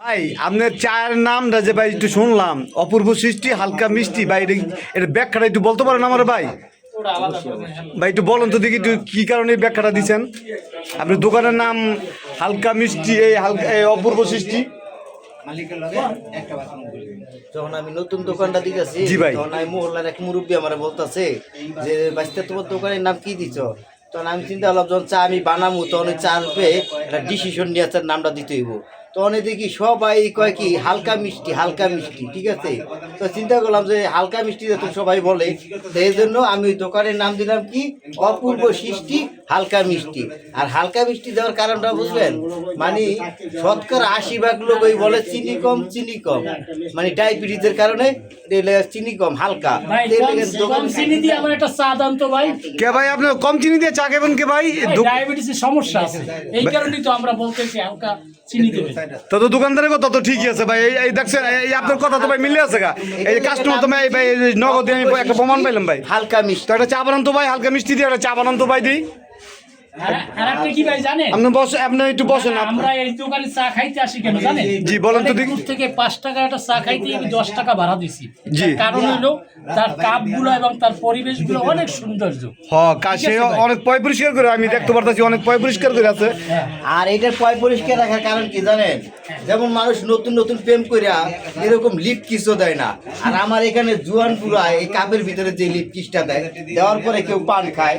ভাই আপনার চায়ের নামটা যে ভাই একটু শুনলাম অপূর্ব সৃষ্টি হালকা মিষ্টি ভাই এটা ব্যাখ্যাটা একটু বলতে পারেন আমার ভাই? ভাই একটু বলেন তো দেখি একটু কি কারণে এই ব্যাখ্যাটা দিচ্ছেন? আপনার দোকানের নাম হালকা মিষ্টি, এই হালকা এই অপূর্ব সৃষ্টি। যখন আমি নতুন দোকানটা দিতেছি তখন আমি মহল্লার এক মুরব্বী আমার বলতেছে যে বাচ্চা তোমার দোকানের নাম কি দিছ? তখন আমি চিন্তা করলাম যখন চা আমি বানাবো তখন চা পেয়ে একটা ডিসিশন নিয়ে চার নামটা দিতে হইব। তখন দেখি সবাই কয় কি হালকা মিষ্টি, হালকা মিষ্টি, ঠিক আছে। তো চিন্তা করলাম যে হালকা মিষ্টি তো সবাই বলে, তো এই জন্য আমি ওই দোকানের নাম দিলাম কি অপূর্ব সৃষ্টি হালকা মিষ্টি। আর হালকা মিষ্টি দেওয়ার কারণটা বুঝলেন, মানে শতকরা 80% লোকই বলে চিনি কম, চিনি কম, মানে ডায়াবেটিসের কারণে চিনি কম, হালকা। চিনি দিয়ে আমার একটা চা দাম তো ভাই। কে ভাই আপনার কম চিনি দিয়ে চা খাবেন কে ভাই? ডায়াবেটিসের সমস্যা আছে, এই কারণেই তো আমরা বলতেছি হালকা চিনি দেবে। তত দোকানদারের কথা তো ঠিকই আছে ভাই, এই দেখছেন এই আপনার কথা তো ভাই মিলে আছে গা। এই কাস্টমার তো ভাই ভাই নগদে আমি একটা প্রমাণ পাইলাম ভাই। হালকা মিষ্টি তো একটা চা বানান তো ভাই, হালকা মিষ্টি দিয়ে একটা চা বানান তো ভাই দিই। আরেকটা কি ভাই জানেন, আপনি বসে, আপনি একটু বসেন। আমরা এই দোকানে চা খাইতে আসি কেন জানেন? জি বলেন তো দেখি। দূর থেকে 5 টাকা একটা চা খাইতে আমি 10 টাকা ভাড়া দিছি। জি। কারণ হলো তার কাপগুলো এবং তার পরিবেশগুলো অনেক সৌন্দর্য। হ্যাঁ, কাছে অনেক পয় পরিষ্কার করে আমি দেখতে পারতেছি, অনেক পয় পরিষ্কার করে আছে। আর এটার পয় পরিষ্কার রাখার কারণ কি জানেন? যেমন মানুষ নতুন নতুন প্রেম কইরা এরকম লিপ কিসও দেয় না, আর আমার এখানে জুয়ান পুরা এই কাপের ভিতরে যে লিপ কিসটা দেয়, দেওয়ার পরে কেউ পান খায়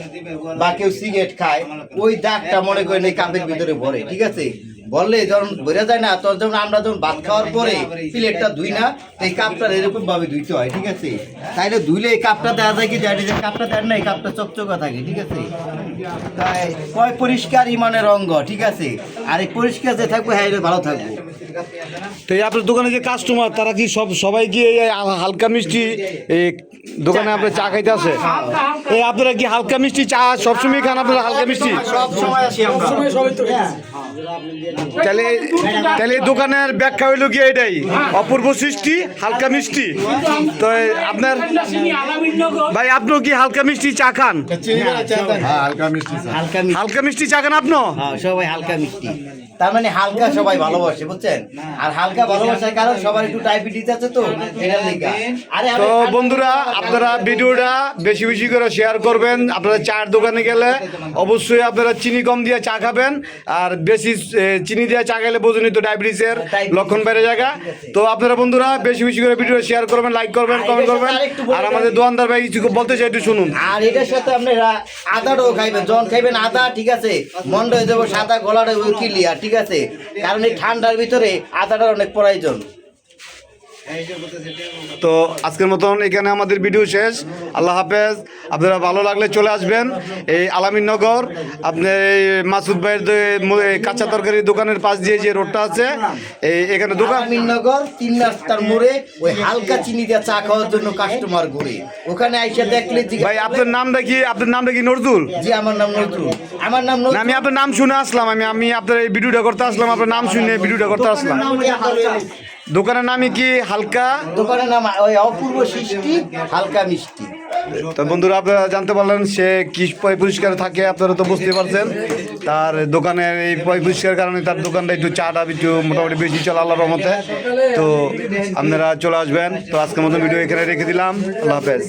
বা কেউ সিগারেট খায়, ওই দাগটা মনে করেন এই কাপের ভিতরে ভরে, ঠিক আছে। বললে যখন বোঝা যায় না, তখন যখন আমরা যখন ভাত খাওয়ার পরে প্লেটটা ধুই না, এই কাপটা এরকম ভাবে ধুইতে হয়, ঠিক আছে। তাইলে ধুইলে এই কাপটা দেওয়া যায় কি, জানি যে কাপটা দেন না, এই কাপটা চকচকা থাকে, ঠিক আছে। তাই কয় পরিষ্কার ইমানের অঙ্গ, ঠিক আছে। আর এই পরিষ্কার যে থাকবো হ্যাঁ ভালো থাকবো। তো এই আপনার দোকানে যে কাস্টমার তারা কি সবাই কি এই হালকা মিষ্টি এই দোকানে আপনার চা খাইতে আসে? এই আপনারা কি হালকা মিষ্টি চা সবসময় খান আপনারা? হালকা মিষ্টি সব সময় আসি আমরা। তাহলে তাহলে এই দোকানের ব্যাখ্যা হইলো কি এটাই, অপূর্ব সৃষ্টি হালকা মিষ্টি। তো আপনার ভাই আপনিও কি হালকা মিষ্টি চা খান? হালকা মিষ্টি চা খান আপনিও? হ্যাঁ, সবাই হালকা মিষ্টি, তার মানে হালকা সবাই ভালোবাসে, বুঝছেন। আর হালকা ভালোবাসার কারণ সবার একটু ডায়াবেটিস আছে, তো এটার লেগে। তো বন্ধুরা, আপনারা ভিডিওটা বেশি বেশি করে শেয়ার করবেন। আপনারা চায়ের দোকানে গেলে অবশ্যই আপনারা চিনি কম দিয়ে চা খাবেন, আর বেশি চিনি দিয়ে চা খেলে বোঝেনি তো ডায়াবেটিসের লক্ষণ বেড়ে জায়গা। তো আপনারা বন্ধুরা বেশি বেশি করে ভিডিও শেয়ার করবেন, লাইক করবেন, কমেন্ট করবেন। আর আমাদের দোকানদার ভাই কিছু বলতে চাই, একটু শুনুন। আর এটার সাথে আপনারা আদাটাও খাইবেন, যখন খাইবেন আদা, ঠিক আছে, মন্ড হয়ে যাবো, সাদা গলাটা ক্লিয়ার, ঠিক আছে। কারণ এই ঠান্ডার ভিতরে আদাটার অনেক প্রয়োজন। তো আজকের মতন এখানে আমাদের ভিডিও শেষ। আল্লাহ হাফেজ। আপনারা ভালো লাগলে চলে আসবেন এই আলামিননগর, আপনার এই মাসুদ ভাইয়ের কাঁচা তরকারি দোকানের পাশ দিয়ে যে রোডটা আছে, এখানে দোকান আলামিননগর 3 রাস্তার মোড়ে ওই হালকা চিনি দিয়ে চা খাওয়ার জন্য কাস্টমার ঘুরে, ওখানে আইসা দেখলে। ভাই আপনার নামটা কি? আপনার নামটা কি নজরুল? জি, আমার নাম নজরুল। আমার নাম নজরুল। আমি আপনার নাম শুনে আসলাম, আমি আপনার এই ভিডিওটা করতে আসলাম, আপনার নাম শুনে ভিডিওটা করতে আসলাম। দোকানের নামই কি? হালকা। দোকানের নাম ওই অপূর্ব সৃষ্টি হালকা মিষ্টি। তো বন্ধুরা আপনারা জানতে পারলেন সে কি পয় পরিষ্কার থাকে, আপনারা তো বুঝতে পারছেন। তার দোকানের এই পয় পরিষ্কার কারণে তার দোকানটা একটু চাটা একটু মোটামুটি বেশি চলে আল্লাহর রহমতে। তো আপনারা চলে আসবেন। তো আজকের মতো ভিডিও এখানে রেখে দিলাম। আল্লাহ হাফেজ।